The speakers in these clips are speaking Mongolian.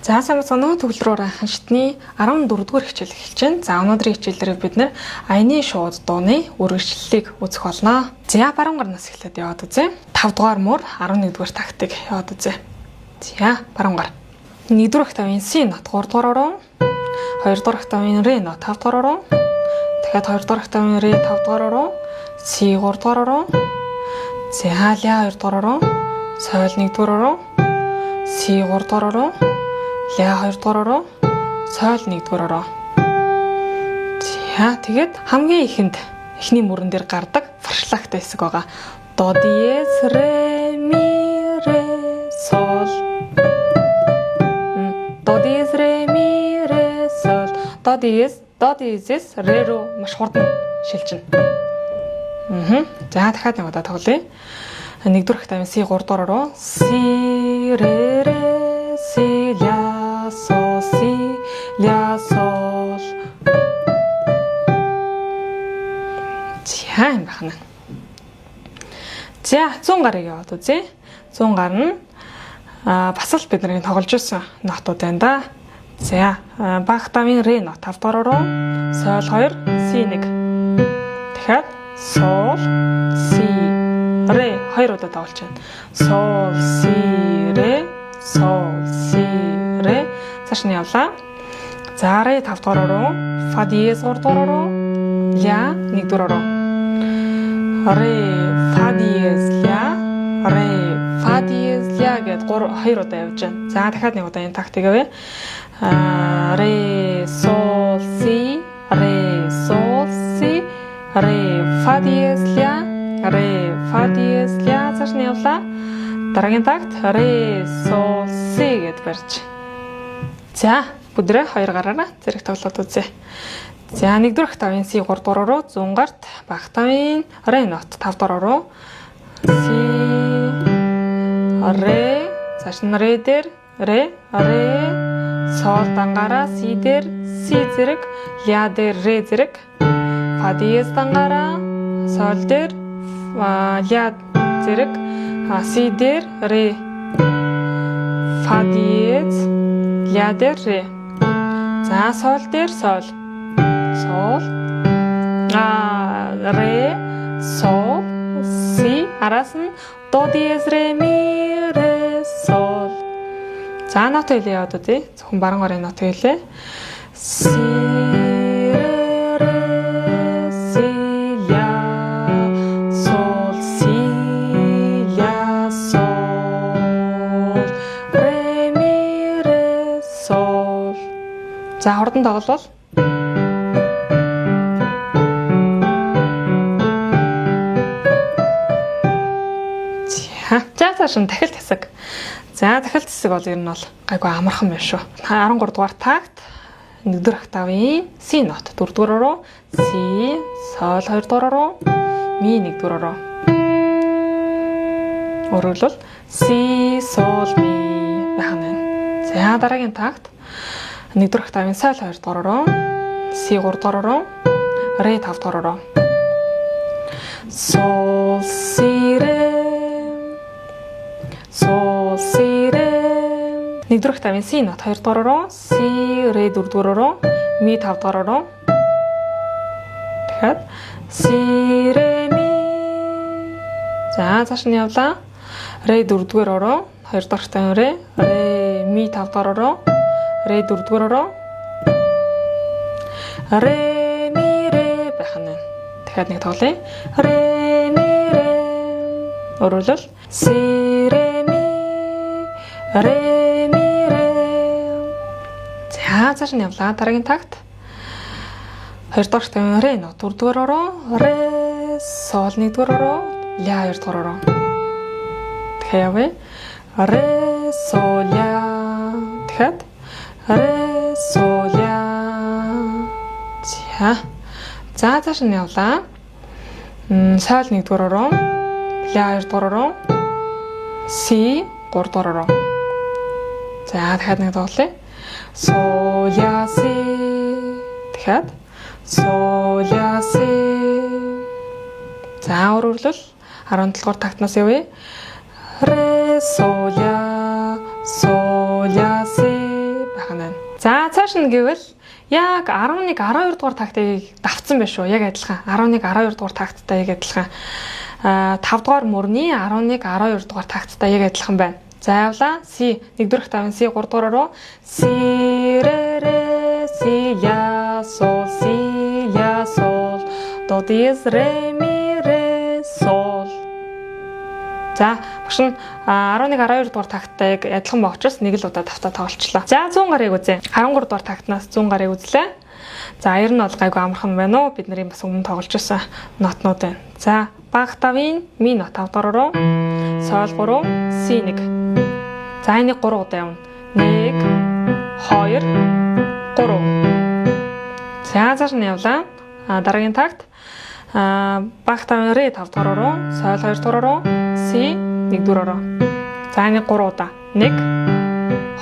За санаа төгөл рүү анхан шатны 14 дугаар хичээл эхэлж байна. За өнөөдрийн хичээлээр бид нэр аяны шууд дууны үргэлжлэлийг үзэх болно. За баруун гарнаас эхлээд яваад үзье. 5 дугаар мөр 11 дугаар тактик яваад үзье. За баруун гар. 1 дугаар октавын си нот 3 дугаараар, 2 дугаар октавын ре нот 5 дугаараар, дахиад 2 дугаар октавын ре 5 дугаараар, си 3 дугаараар, за ля 2 дугаараар, соль 1 дугаараар, си 3 дугаараар, ля 2 дугаараар, соль 1 дугаараар. За тэгээд хамгийн ихэнд эхний мөрөн дээр гардаг форшлагтай хэсэг байгаа. До диез ре ми ре соль. До диез ре ми ре соль. До диезээс ре руу маш хурдан шилжинэ. За дахиад нэг удаа тоглоё. 1 дугаар октавын си 3 дугаараар си ре ре си ля со си ля сол. За юм байна. За 100 гарыг яваад үзье. 100 гар нь бас л бидний тоглож ирсэн нотууд байна да. За багтамын ре нот 5 дугаараар, соль 2, си 1. Тэгэхээр сол си ре 2 удаа тоглож байна. Сол си ре, сол си ре. Цааш нь явлаа. За ре 5 дугаараар, фа диез 3 дугаараар, ля 1 дугаараар. Ре фа диез ля, ре фа диез ля гэд 2 удаа явж байна. За дахиад нэг удаа энэ тактик авъя. Ре сол си, ре сол си, ре фа диез ля, ре фа диез ля. Цааш нь явлаа. Дараагийн такт ре сол си гэд барьж. За бүдрээ 2 гараараа зэрэг тоглоод үзье. За 1 дугаар октавын си 3 дугаараар 100 гарт, багтамын ре нот 5 дугаараар си ре, цааш нь ре дээр ре сол дангаараа си дээр си зэрэг, ля дээр ре зэрэг, фа диез дангаараа соль дээр ля зэрэг, си дээр ре, фа диез ля дээр ре. За соль дээр соль ре сол си, араас нь до диез ре ми ре сол. За нот хэлээ яваад үзье. Зөвхөн баруун гарын нот хэлээ. Си ре си ля сол си ля сол ре ми ре сол. За хурдан тоглол. За цааш нь дахилт хэсэг. За дахилт хэсэг бол ер нь бол гайгүй амархан байна шүү. 13 дугаар такт 1 дугаар октавын си нот 4 дугаараар, си соль 2 дугаараар, ми 1 дугаараар. Өөрөлдвөл си соль ми байна. За дараагийн такт 1 дугаар октавын соль 2 дугаараар, си 3 дугаараар, ре 5 дугаараар. Сол си ре, сол си ре. 1 дугаар октавын си нот 2 дугаараар, си ре 4 дугаараар, ми 5 дугаараар. Тэгэхээр си ре ми. За цааш нь явлаа. Ре 4 дугаараар, 2 дугаар октавын ре ми 5 дугаараар, ре 4 дугаараар. Ре ми ре байна. Дахиад нэг тоглоё. Ре ми ре. Өөрөлдвөл си ре ми ре ми ре. За цааш нь явлаа. Дараагийн такт 2 дугаар октавын ре нот 4 дугаараар, ре сол 1 дугаараар, ля 2 дугаараар. Тэгэхээр явъя. Ре сол ля. Тэгэхээр ре сол ля. За цааш нь явлаа. Соль 1 дугаараар, ля 2 дугаараар, си 3 дугаараар. За дахиад нэг тоглоё. Сол ля си. Дахиад сол ля си. За өөрөлдвөл 17 дугаар тактнаас явъя. Ре сол ля си За цааш нь гэвэл яг 11 12 дугаар тактыг давцсан байх шүү. Яг адилхан 11 12 дугаар такттай яг адилхан. 5 дугаар мөрний 11 12 дугаар такттай яг адилхан байна. За явлаа. Си 1 дөрөх тавын си 3 дугаараа руу си ре ре си ля сол до диез ре ми ре сол. За багш нь 11 12 дугаар такттай яг адилхан байх учраас нэг л удаа давтаа тоглолчлоо. За 100 гарыг үзье. 13 дугаар тактнаас 100 гарыг үзлээ. За ер нь бол гайгүй амархан байна уу? Бид нарын бас өмнө тоглож байсан нотнууд байна. За баг тавын ми нот 5 дугаараа руу сол 3 си 1. За энийг 3 удаа явна. 1 2 3. За цааш нь явлаа. Дараагийн такт баг тавын ре 5 дугаараа руу сол 2 дугаараа руу си 1 дугаараа руу. За энийг 3 удаа. 1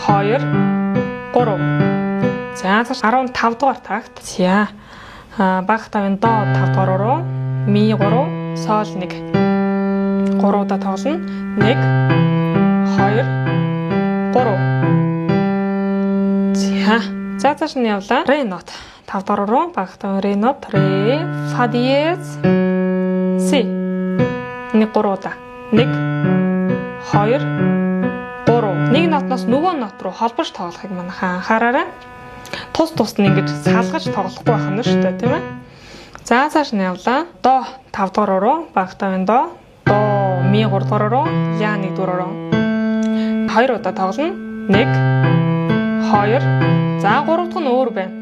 2 3. За цааш 15 дугаар такт. За баг тавын до 5 дугаараа руу ми 3 сол 1. 3 удаа тоглоно. 1 2 3. За цааш нь явлаа. Ре нот 5 дугаараа руу баг тавын ре нот ре фа диез си. Нэг 3 удаа. 1 2 3. Нэг нотноос нөгөө нот руу холбож тоглохыг манайхаа анхаараарай. Тус нь ингэж салгаж тоглохгүй байх нь шүү дээ, тийм ээ. За цааш нь явлаа. До 5 дугаараа руу баг тавын до ми 3 дугаараа руу ля 1 дугаараа руу. 2 удаа тоглоно. 1 2. За 3 дахь нь өөр байна.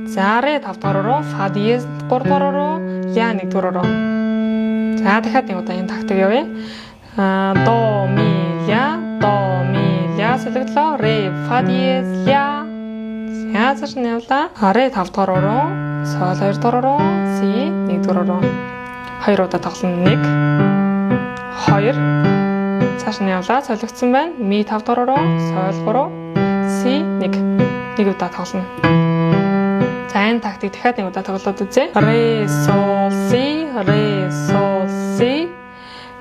За ре 5 дугаараа руу фа диез 3 дугаараа руу ля 1 дугаараа руу. За дахиад нэг удаа энэ тактик явъя. До ми ля солиглоо ре фа диез ля. За цааш нь явлаа. Ре 5 дугаараа руу сол 2 дугаараа руу си 1 дугаараа руу. 2 удаа тоглоно. 1 2. Цааш нь явлаа. Солигдсон байна. Ми 5 дугаараа руу сол 3 си 1 удаа тоглоно. За энэ тактик дахиад нэг удаа тоглоод үзье. Ре сол си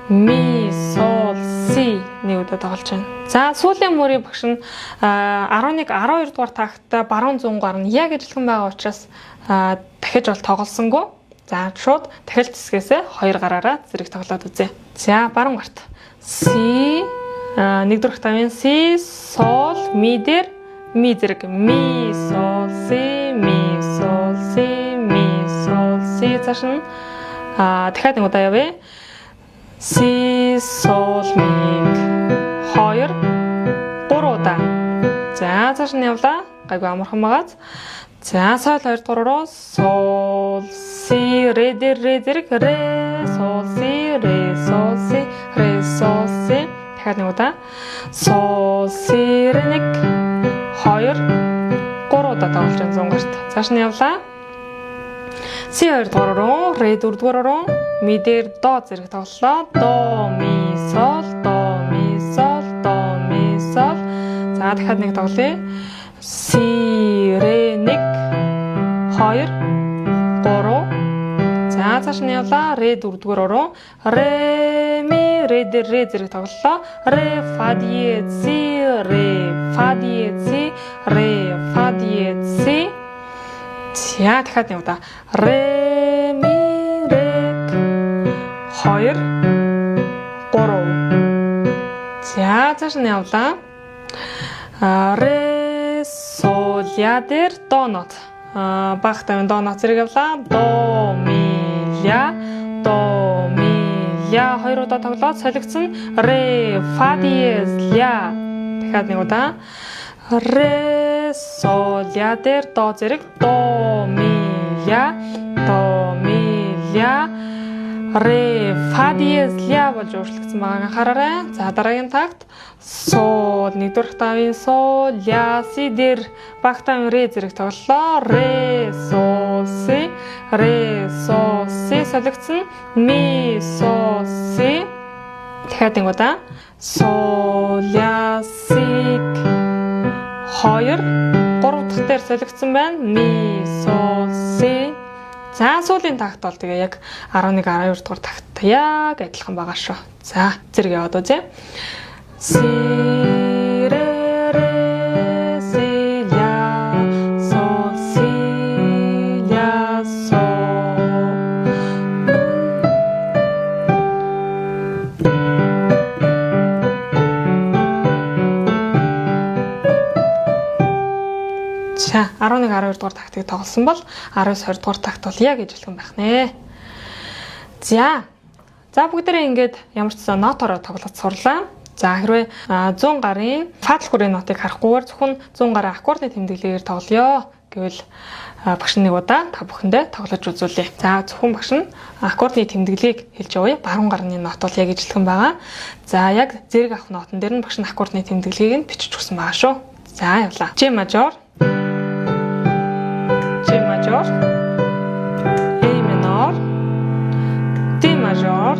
ми сол си нэг удаа тоглож байна. За сүүлийн мөрийн багш нь 11 12 дугаар такттай баруун зүүн гар нь яг адилхан байгаа учраас дахиж бол тоглосонгүй. За шууд дахилт хэсгээсээ 2 гараараа зэрэг тоглоод үзье. За баруун гарт си 1 дөрөх тавын си сол ми дээр ми зэрэг ми сол си цааш нь дахиад нэг удаа явъя. Си сол ми 2 3 удаа. За цааш нь явлаа. Гайгүй амархан байгааз. За сол 2 дугаараа руу сол си ре дээр ре зэрэг ре сол си дахиад нэг удаа. Сол си ре 1 2 3 удаа тоглож байгаа 100 гарт. Цааш нь явлаа. Си 2 дугаараа руу ре 4 дугаараа руу ми дээр до зэрэг тоглолоо. До ми сол. За дахиад нэг тоглоё. Си ре 1 2 3. За цааш нь явлаа. Ре 4 дугаараа руу ре ми ре дээр ре зэрэг тоглолоо. Ре фа диез си. За дахиад нэг удаа. Ре ми ре 2 3. За цааш нь явлаа. Ре сол ля дээр до нот. Баг тавын до нот зэрэг явлаа. До ми ля 2 удаа тоглоод солигдсон. Ре фа диез ля. Дахиад нэг удаа. Ре сол ля дээр до зэрэг до ми ля ре фа диез ля болж өөрчлөгдсөн байгааг анхаараарай. За дараагийн такт сол 1 дөрөх тавын сол ля си дээр баг тавын ре зэрэг тоглолоо. Ре сол си солигдсон. Ми сол си. дахиад нэг удаа сол ля си 2 3 дахь дээр солигдсон байна. Ми сол си. За сүүлийн такт бол тэгээ яг 11 12 дугаар такт яг адилхан байгаа шүү. За зэрэг яваад үзье. Си ре ре си ля 11 12 дугаар тактыг тоглосон бол 19 20 дугаар такт бол яг ижилхэн байх нэ. За бүгдээрээ ингээд ямар ч сан нотоор тоглож сурлаа. За хэрвээ 100 гарын фа түлхүүрийн нотыг харахгүйгээр зөвхөн 100 гарын аккордны тэмдэглэгээр тоглоё гэвэл багш нэг удаа та бүхэндээ тоглож үзүүлье. За зөвхөн багш нь аккордны тэмдэглэгийг хэлж явъя. Баруун гарны нот бол яг ижилхэн байгаа. За яг зэрэг авах нотон дээр нь багш нь аккордны тэмдэглэгийг нь бичиж өгсөн байгаа шүү. За явлаа. G major, G major, A minor, D major,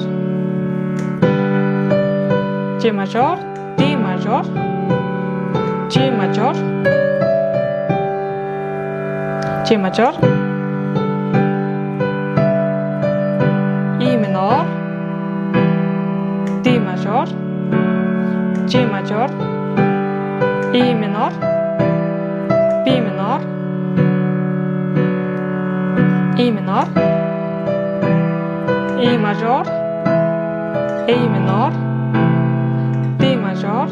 G major, D major, G major, G major, E minor, D major, G major, E minor, B minor, E minor, E major, A minor, D major,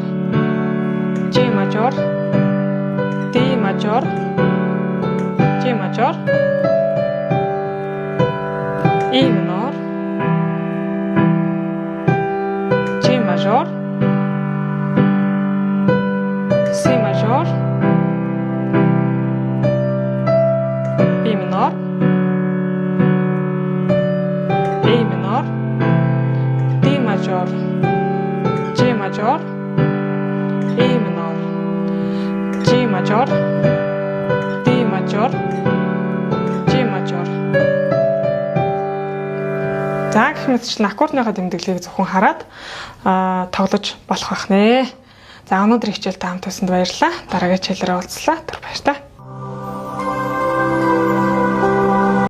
G major, D major, G major, E minor, G major, C major, B minor, A minor, D major, G major, A minor, G major, D major, G major. За гэх мэтчлэн аккордныхаа тэмдэглэгийг зөвхөн хараад тоглож болох байх нэ. За өнөөдрийн хичээлд хамт байсанд баярлалаа. Дараагийн хичээлээр уулзлаа. Түр баяр та.